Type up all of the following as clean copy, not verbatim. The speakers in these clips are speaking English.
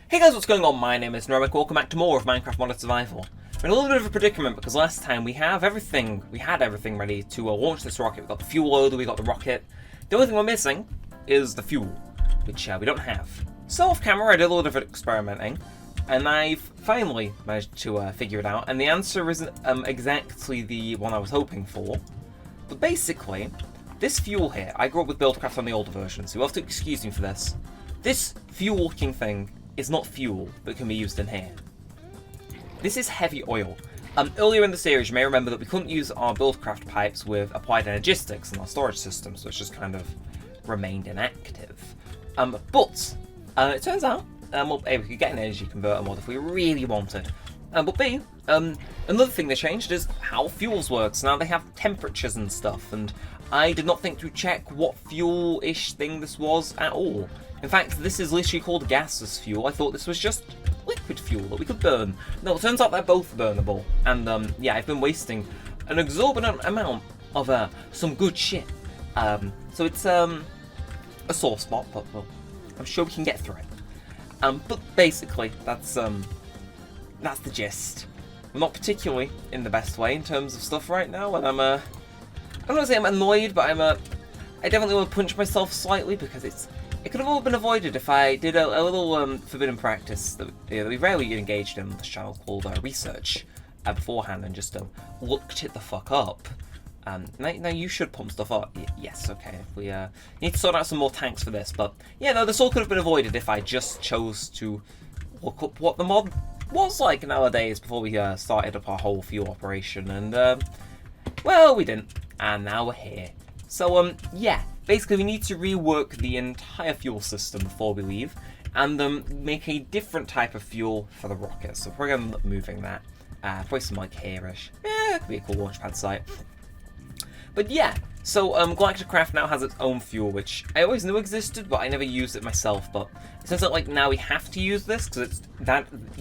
Hey guys, what's going on? My name is Neremik. Welcome back to more of Minecraft Modern Survival. We're in a little bit of a predicament because last time we had everything ready to launch this rocket. We got the fuel loader, we got the rocket. The only thing we're missing is the fuel, which we don't have. So off camera, I did a little bit of experimenting, and I've finally managed to figure it out. And the answer isn't exactly the one I was hoping for, but basically, this fuel here. I grew up with Buildcraft on the older version, so you'll have to excuse me for this. This fuel-looking thing is not fuel that can be used in here. This is heavy oil. Earlier in the series, you may remember that we couldn't use our Buildcraft pipes with applied energistics in our storage system, so it's just kind of remained inactive. But it turns out we could get an energy converter mod if we really wanted. But B, another thing they changed is how fuels work. So now they have temperatures and stuff, and I did not think to check what fuel-ish thing this was at all. In fact, this is literally called gaseous fuel. I thought this was just liquid fuel that we could burn. No, it turns out they're both burnable. And yeah, I've been wasting an exorbitant amount of some good shit. So it's a sore spot, but well, I'm sure we can get through it. But basically, that's the gist. I'm not particularly in the best way in terms of stuff right now, and I'm not gonna say I'm annoyed, but I definitely want to punch myself slightly because it could have all been avoided if I did a little forbidden practice that we rarely engaged in on this channel called research beforehand and just looked it the fuck up. Now you should pump stuff up. Yes, okay. We need to sort out some more tanks for this, but yeah, no, this all could have been avoided if I just chose to look up what the mod was like nowadays before we started up our whole fuel operation, and well, we didn't, and now we're here. So yeah, basically we need to rework the entire fuel system before we leave, and make a different type of fuel for the rocket. So we're going to moving that, probably some like here-ish. Yeah, that could be a cool launchpad site. But yeah, so Galacticraft now has its own fuel, which I always knew existed, but I never used it myself. But it turns out like now we have to use this because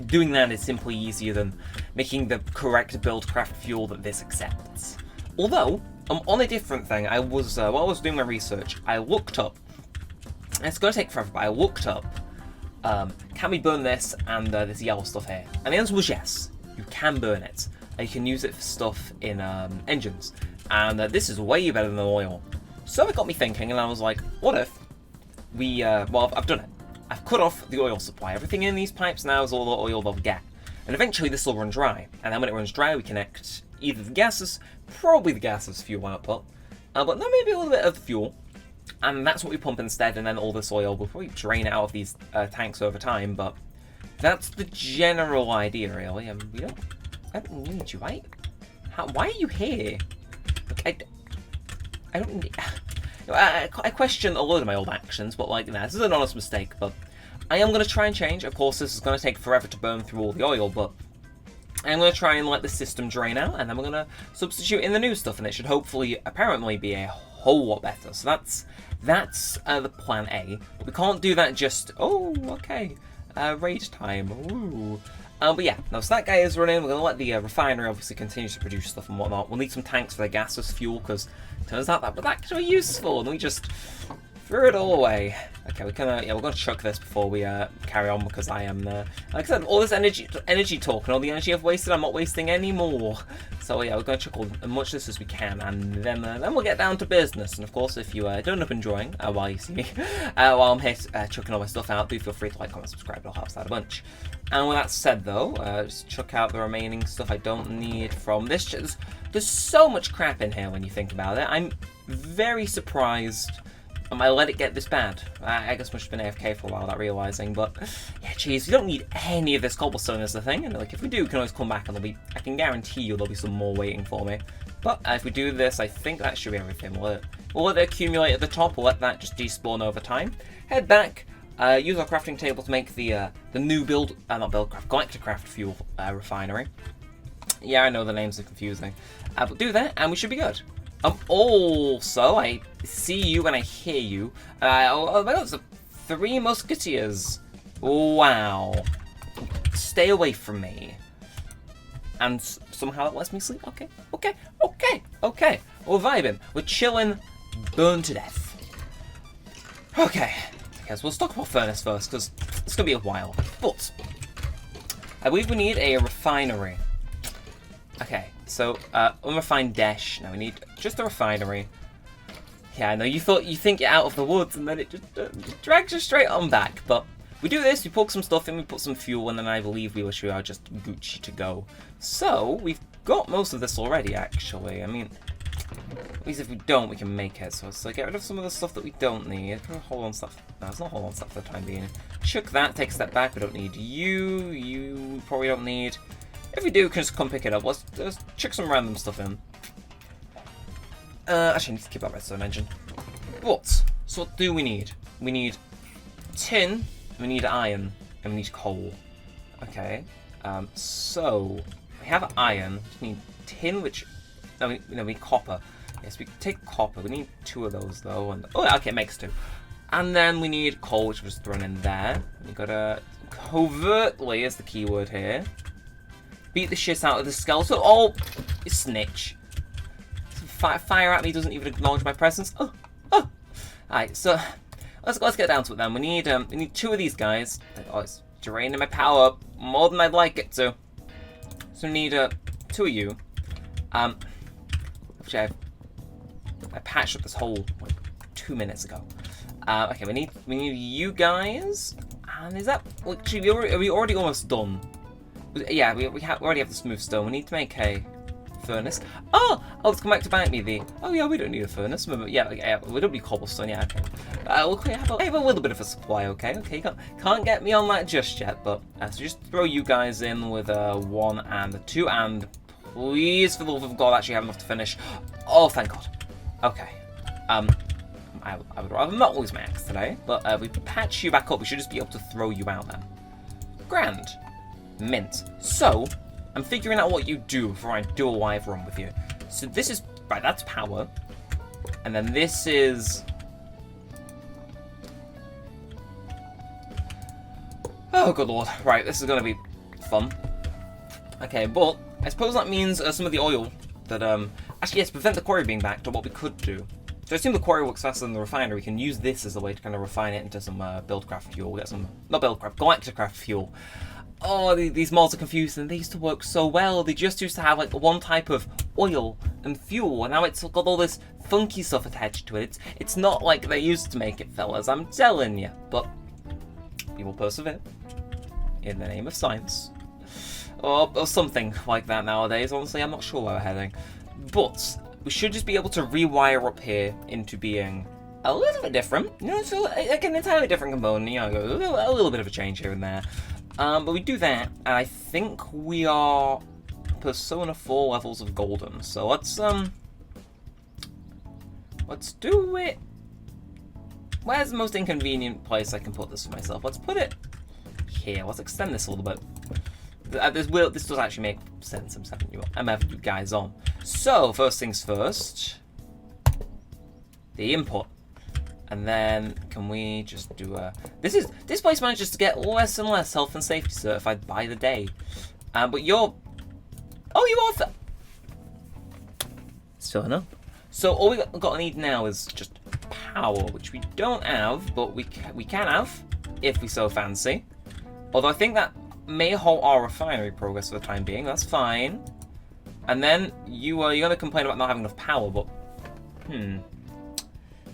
doing that is simply easier than making the correct Buildcraft fuel that this accepts. Although, on a different thing, I was while I was doing my research, I looked up. And it's going to take forever, but I looked up. Can we burn this and this yellow stuff here? And the answer was yes. You can burn it. You can use it for stuff in engines. And this is way better than oil. So it got me thinking, and I was like, what if we, well, I've done it. I've cut off the oil supply. Everything in these pipes now is all the oil they'll get. And eventually this will run dry. And then when it runs dry, we connect either the gases, probably the gases fuel output, but then maybe a little bit of fuel. And that's what we pump instead, and then all this oil will probably drain out of these tanks over time, but that's the general idea, really. I don't need you, right? Why are you here? Like, I don't need... I question a lot of my old actions, but like, nah, this is an honest mistake, but I am going to try and change. Of course, this is going to take forever to burn through all the oil, but I'm going to try and let the system drain out, and then we're going to substitute in the new stuff, and it should hopefully, apparently, be a whole lot better. So that's the plan A, but we can't do that just, oh, okay, raid time, ooh. But yeah, now so that guy is running. We're going to let the refinery obviously continue to produce stuff and whatnot. We'll need some tanks for the gaseous fuel, because it turns out that was actually useful, and we just threw it all away. Okay, we're gonna chuck this before we carry on, because I am like I said, all this energy talk and all the energy I've wasted, I'm not wasting any more. So yeah, we're gonna chuck as much of this as we can, and then we'll get down to business. And of course, if you don't end up enjoying while you see me, while I'm here chucking all my stuff out, do feel free to like, comment, subscribe. It'll help us out a bunch. And with that said, though, just chuck out the remaining stuff I don't need from this. There's so much crap in here when you think about it. I'm very surprised. I let it get this bad. I guess I must have been AFK for a while without realising, but yeah, geez, we don't need any of this cobblestone as the thing, and like if we do, we can always come back, and I can guarantee you there'll be some more waiting for me. But if we do this, I think that should be everything. We'll let it accumulate at the top, we'll let that just despawn over time. Head back, use our crafting table to make the new Galacticraft fuel refinery. Yeah, I know the names are confusing, but do that, and we should be good. Also, I see you and I hear you. Oh my god, it's 3 musketeers. Wow. Stay away from me. And somehow it lets me sleep. Okay. We're vibing. We're chilling. Burn to death. Okay. I guess we'll stock up our furnace first, because It's going to be a while. But I believe we need a refinery. Okay, so unrefined dash. Now we need just a refinery. Yeah, I know you think you're out of the woods, and then it just drags you straight on back. But we do this, we plug some stuff in, we put some fuel, and then I believe we are just Gucci to go. So we've got most of this already, actually. I mean, at least if we don't, we can make it. So let's get rid of some of the stuff that we don't need. Hold on stuff. No, it's not hold on stuff for the time being. Chuck that, take a step back. We don't need you. You probably don't need. If we do, we can just come pick it up. Let's chuck some random stuff in. Actually, I need to keep that redstone engine. But, so what do we need? We need tin, we need iron, and we need coal. Okay, so we have iron, we just need tin, which, no, we need copper. Yes, we can take copper, we need 2 of those though, and, oh, okay, it makes 2. And then we need coal, which was thrown in there. We gotta, covertly is the keyword here, beat the shit out of the skeleton. Oh, you snitch. Fire at me, doesn't even acknowledge my presence. Oh. Alright, so let's get down to it then. We need 2 of these guys. Oh, it's draining my power more than I'd like it to. So we need 2 of you. Which I patched up this hole like 2 minutes ago. Okay, we need you guys. And is that actually are we already almost done? Yeah, we already have the smooth stone. We need to make a furnace. Oh, it's come back to bite me. Oh yeah, we don't need a furnace. Yeah, we don't need cobblestone. Yeah, okay. I have a little bit of a supply. Okay, can't get me on that just yet. But so just throw you guys in with a 1 and a 2, and please, for the love of God, actually have enough to finish. Oh, thank God. Okay. I would rather not lose my axe today, but if we patch you back up, we should just be able to throw you out then. Grand. Mint. So, I'm figuring out what you do before I do a live run with you. So this is, right, that's power. And then this is... Oh, good lord. Right, this is going to be fun. Okay, but I suppose that means some of the oil that, actually, yes, prevent the quarry being backed, or what we could do. So I assume the quarry works faster than the refinery. We can use this as a way to kind of refine it into some Buildcraft fuel. Get some, not Buildcraft, Galacticraft fuel. Oh, these mods are confusing. They used to work so well. They just used to have like one type of oil and fuel, and now it's got all this funky stuff attached to it. It's not like they used to make it, fellas. I'm telling you. But we will persevere in the name of science, or something like that nowadays. Honestly, I'm not sure where we're heading, but we should just be able to rewire up here into being a little bit different. You know, so like an entirely different component. You know, a little bit of a change here and there. But we do that, and I think we are Persona 4 levels of golden. So let's do it. Where's the most inconvenient place I can put this for myself? Let's put it here. Let's extend this a little bit. This does actually make sense. I'm having you guys on. So first things first, the input. And then, can we just do a... This place manages to get less and less health and safety certified by the day. But you're... Oh, you are... Still enough. So all we got to need now is just power, which we don't have, but we can have, if we so fancy. Although I think that may halt our refinery progress for the time being. That's fine. And then you're going to complain about not having enough power, but...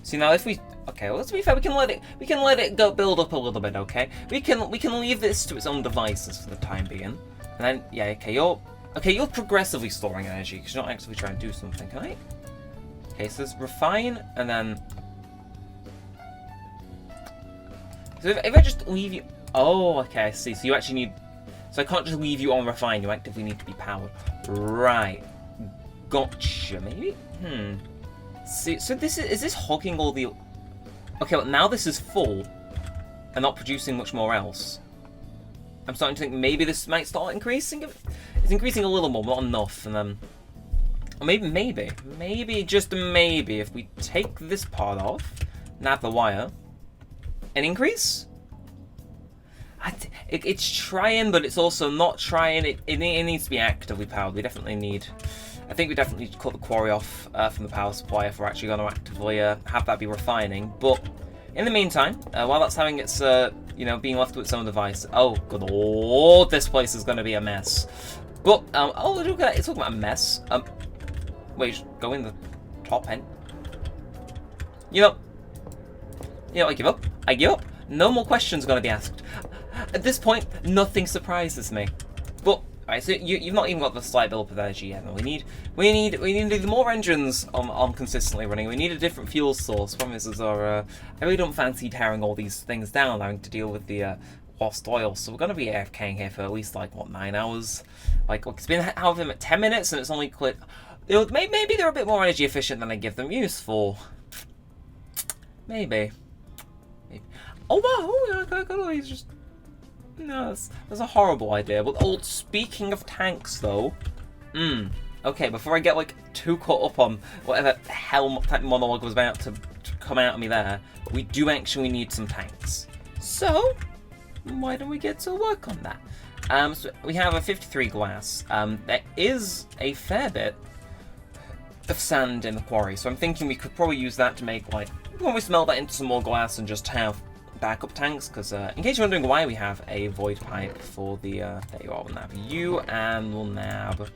See, now if we... Okay, well, let's be fair, we can let it go build up a little bit, okay? We can leave this to its own devices for the time being. And then, yeah, okay, you're progressively storing energy, because you're not actually trying to do something, right? Okay, so there's refine, and then... So if I just leave you... Oh, okay, I see. So you actually need... So I can't just leave you on refine, you actively need to be powered. Right. Gotcha, maybe? See, so this is this hogging all the... Okay, well now this is full and not producing much more else. I'm starting to think maybe this might start increasing. It's increasing a little more, not enough. And then, or maybe, just maybe, if we take this part off, nab the wire, and increase. It's trying, but it's also not trying. It needs to be actively powered. We definitely need... I think we definitely need to cut the quarry off from the power supply if we're actually going to actively have that be refining. But in the meantime, while that's having its you know, being left with its own device. Oh, good lord, this place is going to be a mess. But, oh, look at that. It's talking about a mess. Wait, go in the top end. You know, I give up. I give up. No more questions are going to be asked. At this point, nothing surprises me. But, right, so you've not even got the slight build-up of energy yet. No, we need either more engines on consistently running. We need a different fuel source. Problem is, I really don't fancy tearing all these things down, having to deal with the lost oil. So we're going to be AFKing here for at least, like, what, 9 hours? Like, look, it's been out of them at 10 minutes, and it's only clicked. Maybe they're a bit more energy efficient than I give them use for. Maybe. Oh wow! Oh, he's just. No, that's a horrible idea. But oh, speaking of tanks, though. Okay, before I get like too caught up on whatever hell type monologue was about to come out of me there, we do actually need some tanks. So why don't we get to work on that? So we have a 53 glass. There is a fair bit of sand in the quarry, so I'm thinking we could probably use that to make, like, when we smelt that into some more glass and just have backup tanks, because in case you're wondering why we have a void pipe for the, there you are, we'll nab you, and we'll nab,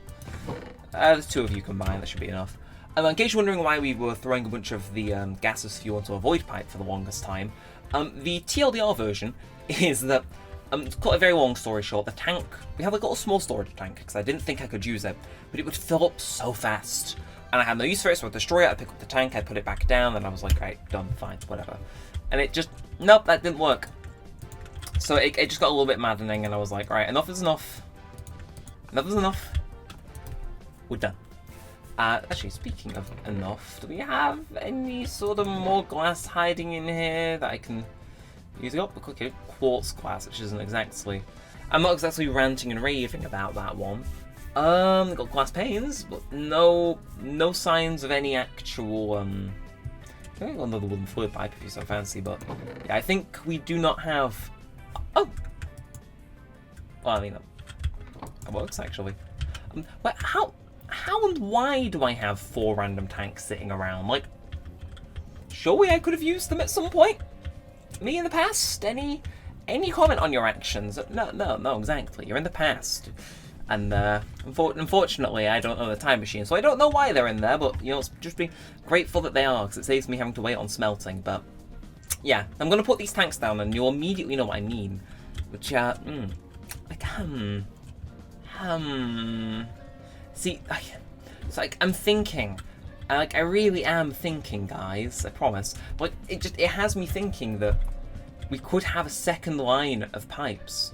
there's 2 of you combined, that should be enough. And in case you're wondering why we were throwing a bunch of the gaseous fuel into a void pipe for the longest time, the TLDR version is that, to cut a very long story short, the tank, we have like a little small storage tank, because I didn't think I could use it, but it would fill up so fast. And I had no use for it, so I'd destroy it, I'd pick up the tank, I'd put it back down, and I was like, right, done, fine, whatever. And it just, nope, that didn't work. So it just got a little bit maddening, and I was like, right, enough is enough. Enough is enough. We're done. Actually, speaking of enough, do we have any sort of more glass hiding in here that I can use? Okay, quartz glass, which isn't exactly... I'm not exactly ranting and raving about that one. Got glass panes, but no signs of any actual, maybe another wooden fluid pipe if you're so fancy, but yeah, I think we do not have, oh! Well, I mean, that works actually. But how and why do I have 4 random tanks sitting around? Like, surely I could have used them at some point? Me in the past? Any comment on your actions? No, exactly, you're in the past. And unfortunately, I don't own a time machine, so I don't know why they're in there, but, you know, just be grateful that they are, because it saves me having to wait on smelting. But, yeah, I'm going to put these tanks down, and you'll immediately know what I mean. Which, like, see, it's like, I'm thinking, like, I really am thinking, guys, I promise. But it has me thinking that we could have a second line of pipes.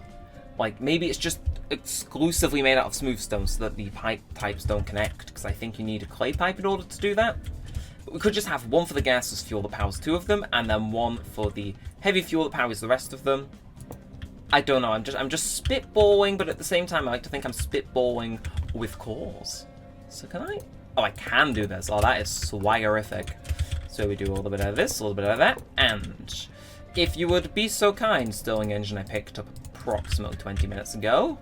Like, maybe it's just exclusively made out of smooth stone so that the pipe types don't connect, because I think you need a clay pipe in order to do that. But we could just have one for the gaseous fuel that powers 2 of them, and then one for the heavy fuel that powers the rest of them. I don't know, I'm just spitballing, but at the same time I like to think I'm spitballing with cores. So can I? Oh, I can do this. Oh, that is swaggerific. So we do a little bit of this, a little bit of that, and if you would be so kind, Stirling engine I picked up approximately 20 minutes ago.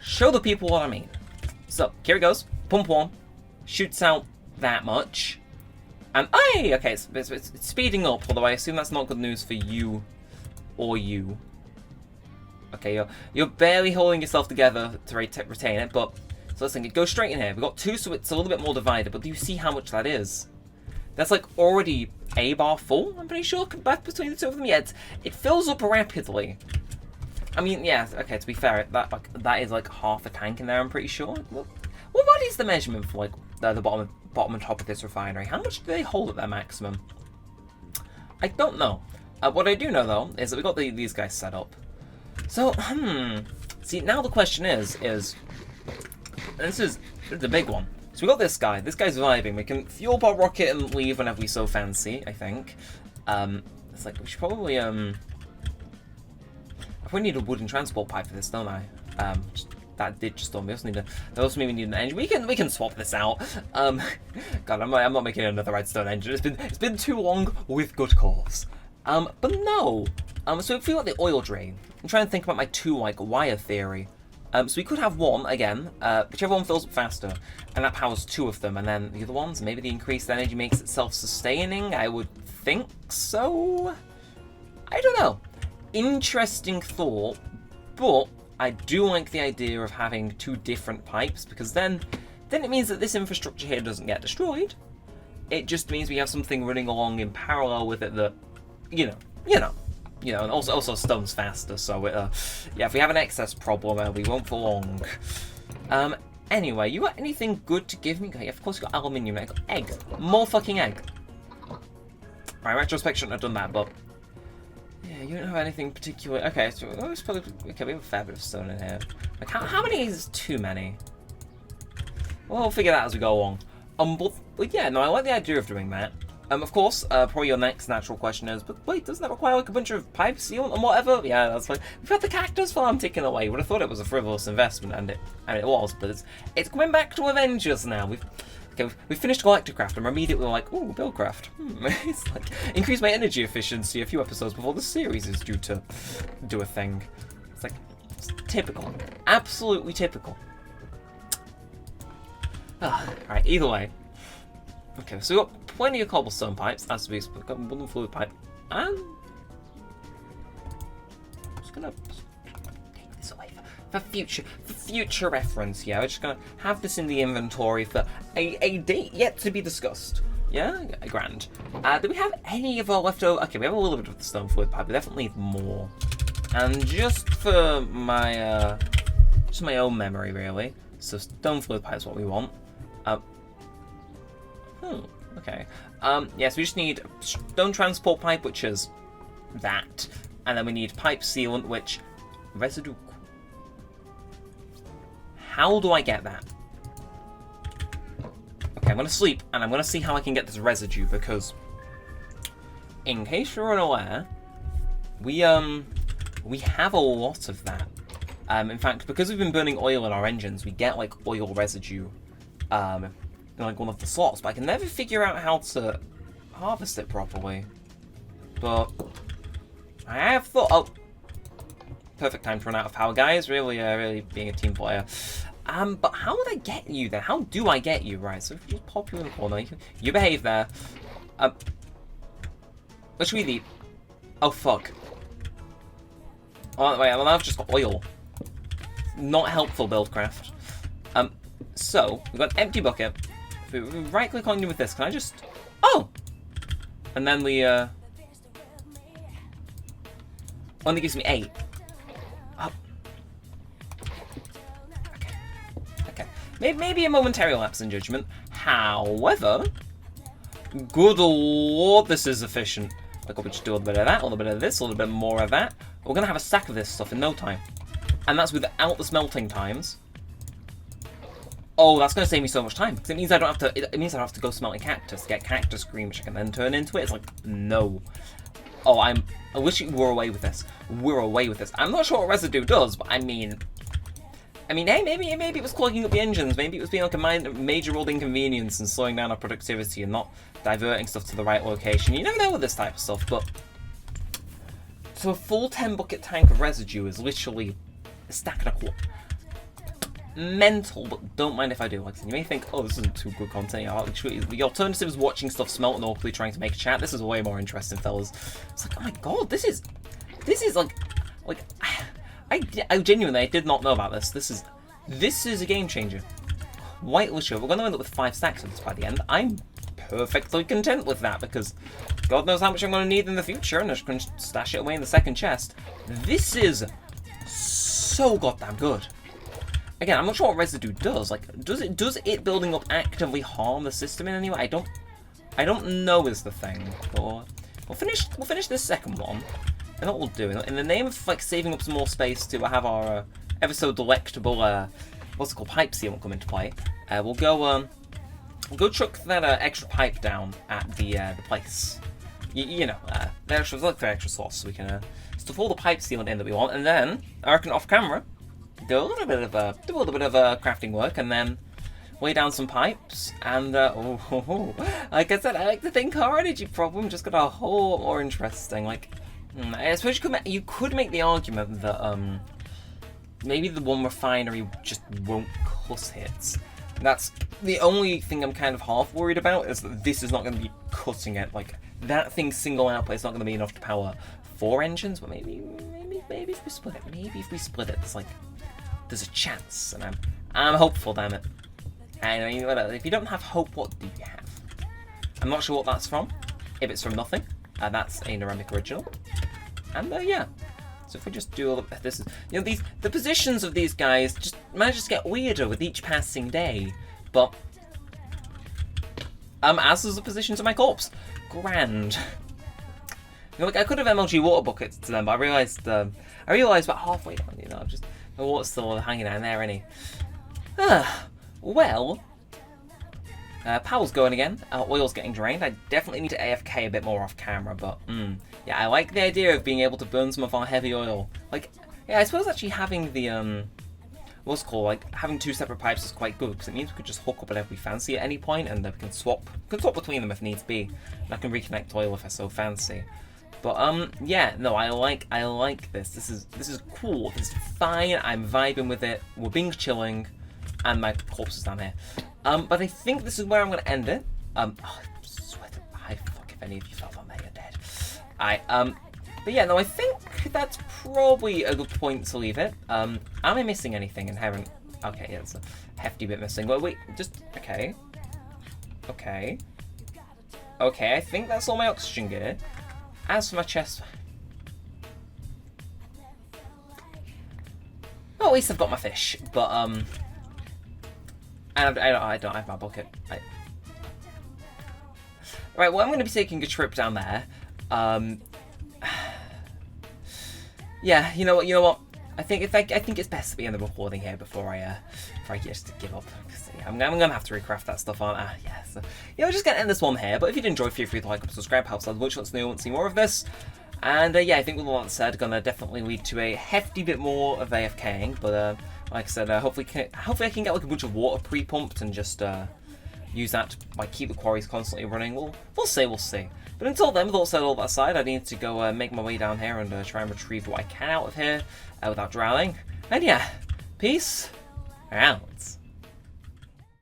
Show the people what I mean. So, here it goes. Pump 1. Shoots out that much. And, hey! Okay, it's speeding up, although I assume that's not good news for you or you. Okay, you're barely holding yourself together to retain it, but... So let's think, it goes straight in here. We've got 2, so it's a little bit more divided, but do you see how much that is? That's, like, already a bar full, I'm pretty sure, compared between the 2 of them. Yeah, it fills up rapidly. I mean, yeah, okay, to be fair, that is like half a tank in there, I'm pretty sure. Well, what is the measurement for, like, the bottom and top of this refinery? How much do they hold at their maximum? I don't know. What I do know, though, is that we got these guys set up. So, see, now the question is, this is the big one. So we got this guy. This guy's surviving. We can fuel our rocket and leave whenever we so fancy, I think. It's like, we should probably, I probably need a wooden transport pipe for this, don't I? That did just me. That also means we need an engine. We can swap this out. God, I'm not making another redstone engine. It's been too long with good cause. But no. So if we got the oil drain, I'm trying to think about my 2 like wire theory. So we could have one again, whichever one fills up faster, and that powers 2 of them, and then the other ones, maybe the increased energy makes it self-sustaining. I would think so. I don't know. Interesting thought, but I do like the idea of having 2 different pipes, because then it means that this infrastructure here doesn't get destroyed. It just means we have something running along in parallel with it that, you know, and also stone's faster, so yeah, if we have an excess problem, we won't for long. Anyway, you got anything good to give me? Okay, of course you got aluminium, I got egg. More fucking egg. Right, retrospect shouldn't have done that, but yeah, you don't have anything particular. Okay, so okay, we have a fair bit of stone in here. Like, how many is too many? Well, we'll figure that as we go along. But yeah, no, I like the idea of doing that. Of course, probably your next natural question is, but wait, doesn't that require like a bunch of pipe sealant and whatever? Yeah, that's fine. We've got the cactus farm ticking away. You would have thought it was a frivolous investment, and it was, but it's coming back to Avengers now. We finished Galacticraft, and we're immediately like, ooh, Buildcraft. It's like, increase my energy efficiency a few episodes before the series is due to do a thing. It's like, it's typical. Absolutely typical. Alright, either way. Okay, so we've got plenty of cobblestone pipes, as to be expected. Got wooden fluid pipe, and I'm just gonna take this away for future reference. Yeah, we're just gonna have this in the inventory for a date yet to be discussed. Yeah, grand. Do we have any of our leftover? Okay, we have a little bit of the stone fluid pipe. We definitely need more. And just for my own memory, really. So stone fluid pipe is what we want. Okay. Yes, we just need stone transport pipe, which is that, and then we need pipe sealant, which residue. How do I get that? Okay, I'm gonna sleep, and I'm gonna see how I can get this residue, because in case you're unaware, we have a lot of that. In fact, because we've been burning oil in our engines, we get like oil residue. In like one of the slots, but I can never figure out how to harvest it properly. But I have thought. Oh, perfect time to run out of power, guys. Really being a team player. But how would I get you there? How do I get you? Right. So if you just pop you in the corner, you behave there. What should we eat? Oh fuck. Oh wait, well I've just got oil. Not helpful, Buildcraft. So we've got an empty bucket. If we right click on you with this, can I just... Oh! And then we, only gives me 8. Oh. Okay. Maybe a momentary lapse in judgment. However, good lord, this is efficient. Like, we just do a little bit of that, a little bit of this, a little bit more of that. We're gonna have a stack of this stuff in no time. And that's without the smelting times. Oh, that's going to save me so much time, because it means I don't have to. It means I don't have to go smelting cactus to get cactus cream, which I can then turn into it. It's like, no. Oh, I wish we're away with this. We're away with this. I'm not sure what residue does, but I mean, hey, maybe it was clogging up the engines. Maybe it was being like a major world inconvenience and slowing down our productivity and not diverting stuff to the right location. You never know with this type of stuff, but so a full 10 bucket tank of residue is literally a stack and a quarter. Mental, but don't mind if I do. Like, you may think, oh, this isn't too good content. Yeah, the alternative is watching stuff smelt and awkwardly trying to make a chat. This is way more interesting, fellas. It's like, oh my god, this is like I genuinely did not know about this. This is a game changer. White sugar. We're going to end up with 5 stacks of this by the end. I'm perfectly content with that, because God knows how much I'm going to need in the future, and I'm just going to stash it away in the second chest. This is so goddamn good. Again, I'm not sure what residue does. Like, does it building up actively harm the system in any way? I don't know is the thing. But we'll finish this second one, and what we'll do in the name of like saving up some more space to have our ever so delectable what's it called, pipe sealant come into play. We'll go chuck that extra pipe down at the place. You know, the extra, look for extra slots, so we can stuff all the pipe sealant in that we want, and then I reckon off camera. Do a little bit of crafting work, and then lay down some pipes. And like I said, I like to think our energy problem just got a whole lot more interesting. Like, I suppose you could make the argument that maybe the one refinery just won't cut it. That's the only thing I'm kind of half worried about, is that this is not going to be cutting it. Like, that thing's single output is not going to be enough to power 4 engines, but maybe if we split it, there's a chance, and I'm hopeful, damn it. And you know, if you don't have hope, what do you have? I'm not sure what that's from. If it's from nothing, that's a Neremik original. And yeah, so if we just do all of this, you know, the positions of these guys just manage to get weirder with each passing day. But as is the positions of my corpse, grand. You know, like I could have MLG water buckets to them, but I realised about halfway down, you know, just the water's still hanging down there, any. Well, power's going again. Oil's getting drained. I definitely need to AFK a bit more off camera, but yeah, I like the idea of being able to burn some of our heavy oil. Like, yeah, I suppose actually having the what's it called, like having 2 separate pipes is quite good because it means we could just hook up whatever we fancy at any point, and we can swap between them if needs be, and I can reconnect oil if I so fancy. But yeah, no, I like this. This is cool. This is fine. I'm vibing with it. We're being chilling, and my corpse is down here. But I think this is where I'm gonna end it. Oh, sweat. Fuck if any of you fell down there, you're dead. But yeah, no, I think that's probably a good point to leave it. Am I missing anything inherent? Okay, yeah, it's a hefty bit missing. Wait, just okay. Okay, I think that's all my oxygen gear. As for my chest, well, at least I've got my fish. But and I don't have my bucket. Right, well, I'm going to be taking a trip down there. Yeah, you know what? I think it's best to be in the recording here before I just give up. Yeah, I'm gonna have to recraft that stuff, aren't I? Yeah. So yeah, we're just gonna end this one here. But if you did enjoy, feel free to like and subscribe. Helps out which lets me know want to see more of this. And yeah, I think with all that said, gonna definitely lead to a hefty bit more of AFKing. But like I said, hopefully I can get like a bunch of water pre-pumped and just use that to like keep the quarries constantly running. We'll see. But until then, with all that aside, I need to go make my way down here and try and retrieve what I can out of here without drowning. And yeah, peace out.